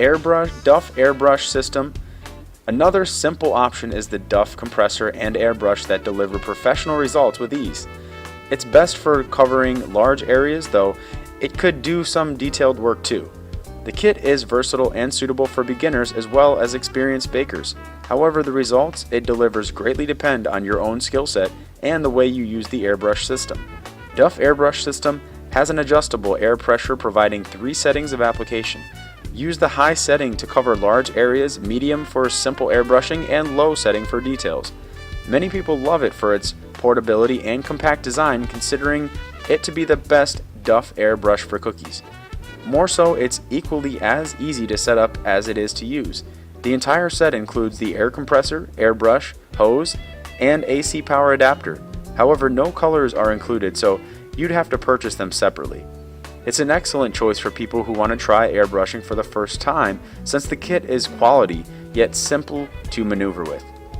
Duff Airbrush System. Another simple option is the Duff compressor and airbrush that deliver professional results with ease. It's best for covering large areas, though it could do some detailed work too. The kit is versatile and suitable for beginners as well as experienced bakers. However, the results it delivers greatly depend on your own skill set and the way you use the airbrush system. Duff Airbrush System has an adjustable air pressure providing 3 settings of application. Use the high setting to cover large areas, medium for simple airbrushing, and low setting for details. Many people love it for its portability and compact design, considering it to be the best Duff airbrush for cookies. More so, it's equally as easy to set up as it is to use. The entire set includes the air compressor, airbrush, hose, and AC power adapter. However, no colors are included, so you'd have to purchase them separately. It's an excellent choice for people who want to try airbrushing for the first time, since the kit is quality yet simple to maneuver with.